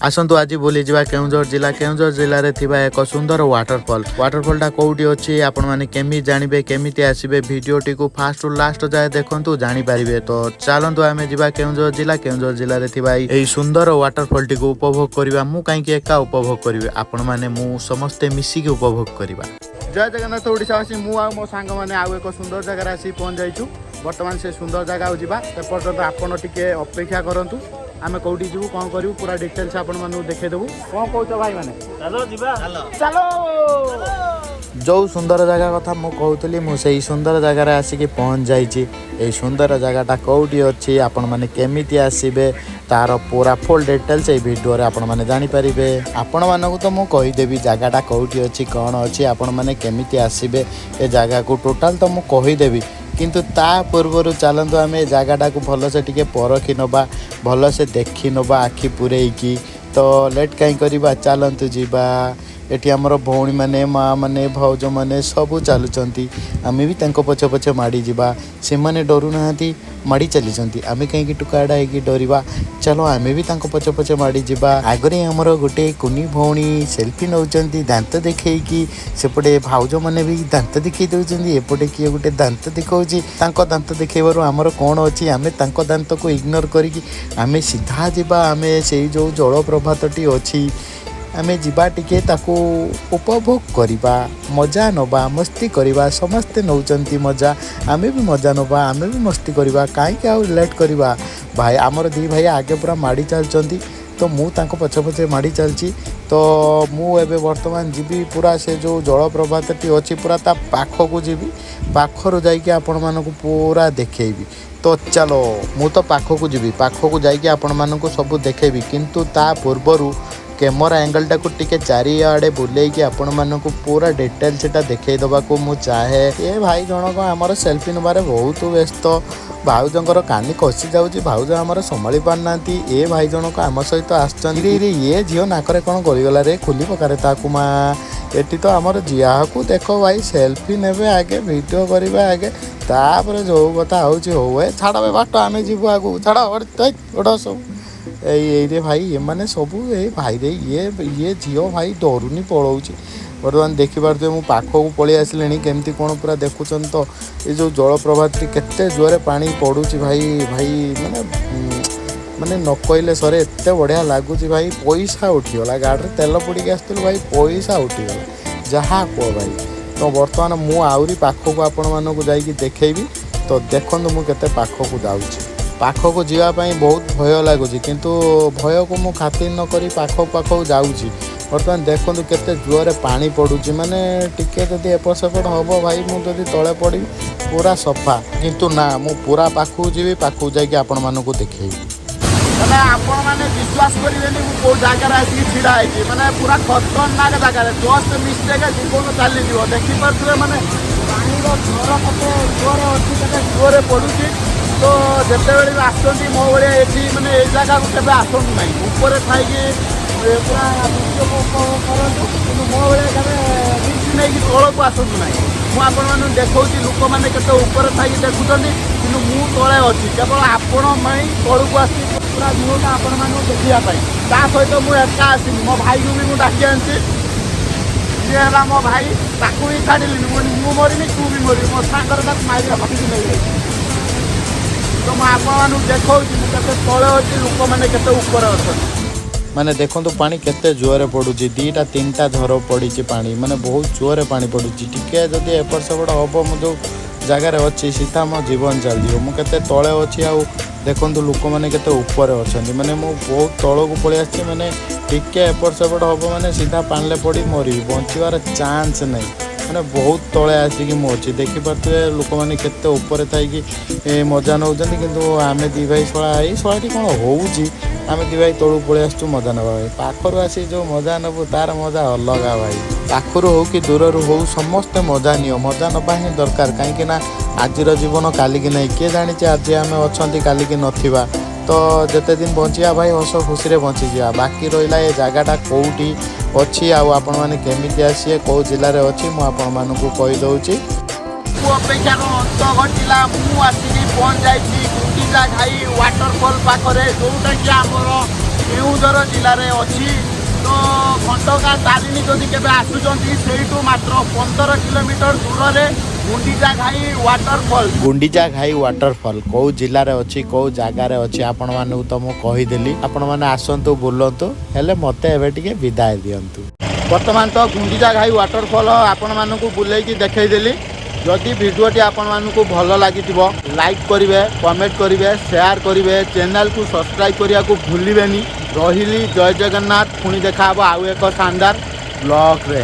आसतु आज बुली जा केउझर जिले में थिबा एक सुंदर वाटरफॉल टा कौटी अच्छी आपण मैंने केमी जानबे केमी आसबे भिडटी को फास्ट रु लास्ट जाए देखु जानी पारे। तो चलतु आम जा केउझर जिले में थिबा एई सुंदर वाटरफॉल टी को उपभोग करवा। मु कहीं एका उपभोग करी आपण मैंने मु समस्ते मिसिकी उपभोग करवा। जय जगन्नाथ ओडिशावासी मु आ मो सांग मैंने आउ एक सुंदर जगह आसी पहुंच जाइछु। बर्तमान से सुंदर जगह जावा से पर्यटन आपण टिके अपेक्षा करंतु। आमे कौटी जीवु कौन करू पूरा डिटेल्स आपण मानू देखे देबु। कौन कहतो भाई माने चलो जीवा चलो जो सुंदर जगह कथा मु कहतली मु सेही सुंदर जगह रे आसी के पहुंच जाइछि। ए सुंदर जगहटा कौटी अछि आपण माने केमिति आसीबे तार पूरा फुल डिटेल्स ए वीडियो रे आपण माने जानि परिबे। आपण मानकु तो मु कहि देबी जगहटा कौटी अछि कोन अछि आपण माने केमिति आसीबे ए जगह को टोटल तो मु कहि देबी। किंतु ता पूर्व चलतु आम ए जगहटा को भल से टिके परखी नबा भल से देखी नबा आखि पुरेकी। तो लेट कहीं करवा चलतु जीवा। एटी आमर भौणी माने माँ माने भाउज माने सबू चलुचंती आमे भी तांको पछे पछे माड़ी जीवा। से माने डरू नाहांती माड़ी चलीचंती आमे कहीं टुकाड़ा है डरवा। चलो आमे भी तांको पछे पछे माड़ी जीवा। आगरे आमर गोटे कुनी भौणी सेल्फी नौचंती दांत देखैकी। सेपटे भाउज माने भी दांत देखै दउचंती एपटे किए गोटे दांत देखौची। तांको दांत देखैबारु आमर कोन अछि आमे तांको दांत को इग्नोर करिकी आमे सीधा जीवा। आमे सेई जो जलप्रपातटी अछि आमे जीवा टिके ताको उपभोग करिबा मजा नबा मस्ती करिबा। समस्ते नौचंती मजा आमे भी मजा नबा आमे भी मस्ती करिबा। काहे आउ लेट करिबा भाई आमर दी भाई आगे पूरा माड़ी चलचंती तो मु तांको पछे पछे माड़ी चलची। तो मु एबे वर्तमान जीवी पूरा से जो जलप्रपातटी अछि पूरा ता पाखकु जीवी पाखरु जाइके आपण मानकु पूरा देखैबी। तो चलो मु तो पाखकु जीवी पाखकु जाइके आपण मानकु सब देखैबी। किंतु ता पूर्वरु कैमरा एंगल टाक टिके चारिआडे बुलेकी आपण मानकु पूरा डिटेल सेटा देखै दबाकू मु चाहे। ए भाई जनक आमर सेल्फी नबारे बहुत व्यस्त भाउजंकर कानी कसी जाउची भाउज आमर संभाली पारनांती। ए भाई जनक आम सहित आसचंदी रे ये झियो नाकरे कोन गलिगला रे खुली पकारे ताकू मा। एटी तो आमर जियाकू देखो भाई सेल्फी नेबे आगे वीडियो करिबा आगे तापर जो कथा होउची होए छाड़ा बाट आमे जीवु आगु छाड़ा ओडा सब ए रे भाई ये माने सबू ए भाई रे ये झियो भाई डरुनी पड़ौची। बर्तमान देखिपारे मु पाखकू पलि आसिले केमती कौन पूरा देखुचन। तो ये जो जलप्रपात केते जोरे पानी पड़ुची भाई भाई माने माने न कहले सरे एते बढ़िया लगुच भाई। पैसा उठीगला गाड़ी में तेल पड़ी आसलु भाई पैसा उठीगला जहाँ कह भाई। तो बर्तमान मु आउरी पाखकू आपण मानकु जाइकी देखैबी। तो देखंतु मु केते पाखकू जाउची। पाखकू जीवाई बहुत भय लगुच किंतु भय को मु खातिर न करी पाखक जाऊँगी। बर्तमान देखो केते जोरे पानी पड़ुची माने टिके जदि एपट सेपट हम भाई मुझे तले पड़ी पूरा सफा। किंतु ना मु पूरा पाखकू जीवी पाखकू जाइए आपण मानकु देखैबी। माने आपण माने विश्वास करिवेनी मु को जगह आसी छिड़ा है माने पूरा खतरनाक जगह जस्ट मिस्टेक जीवन चली जीव देखि पारे माने पानी रो झर कते जोरे अछि कते जोरे पड़ुची। तो जिते बड़े भी आसती मो भाया ये मैंने ये जगह को केवे आसतु ना ऊपर थी पूरा करूँ कि मो भाया केवे रिस्क नहीं तौक को आसतु ना। मुझे देखा लोक मैंने केते ऊपर थी देखुं कि मु तले अच्छी केवल आपण तौक आस पूरा व्यूटा आपण मैं देखापी ता सहित मुझे एका आसनी मो भाई को भी डाकी आनी सी है मो भाई ताकू भी छाड़ी मु मरनी तू भी मर मो सागर मारे हटिकी नहीं। तो मैं देखा तले अच्छी लोक मैंने ऊपर अच्छा माने देखो तो पानी केते जोरे पड़ुची दीटा तीनटा झर पड़ी पानी माने बहुत जोरे पानी पड़ुची। टिके जदि एपट सेपट हम मु जो जगार अच्छी सीधा मो जीवन चलती मुझे तले अच्छी आउ देखो लोक मैंने केते ऊपर अच्छा माने मु बहुत तौक पलि आसी माने टिके एपट सेपट हम माने सीधा पानी पड़ी मरी बचार चांस नहीं मैंने बहुत तले आसिकी मु अच्छी देखिपे लोक मैंने केते ऊपर थी मजा नौ कि आम दी भाई शଳାटी कौन होउची आम दी भाई तौक पलि आसु मजा नवा भाई। पाखर आसी जो मजा नबू तार मजा अलग भाई। पाखर हो कि दूर हो समस्ते मजा नियो मजा नबा ही दरकार कहीं आज जीवन काली की नहीं किए जानी आज आम अच्छा काली की नथिबा। तो जिते दिन बचिया भाई हस खुशी बची जा। बाकी रहा ये जगहटा कौटी अच्छी आपण मैंने केमी आसी कौ जिले में अच्छी मुझे कहीदे अपेक्षा अंत घटिला मुझे पहुँच जाइए गुंडीचा घाई वाटरफॉल पाखे जोटा कि आमर केउंझर जिले में अच्छी। तो घंटका तारिणी जदि केबे आसुचंती सेठू मात्र 15 किलोमीटर दूर रे गुंडीचा घाई वाटरफॉल। गुंडीचा घाई वाटरफॉल कौ जिले में अच्छी कौ जगार अच्छी आपण मानू तो मु कहीदेली आपण मैंने आसतु बुलतु हेले मते एबे टिके विदाय दियंतु। वर्तमान तो गुंडीचा घाई वाटरफॉल आपण मानू बुलेकी देखईदेली। जदि भिडियोटी आपण मानू भल लगी लाइक करेंगे, कमेंट करेंगे, शेयर करेंगे, चैनल को सब्सक्राइब करने को भूलिबेनी। रहिली जय जगन्नाथ। पुणी देखा आउ एक शानदार ब्लॉग रे।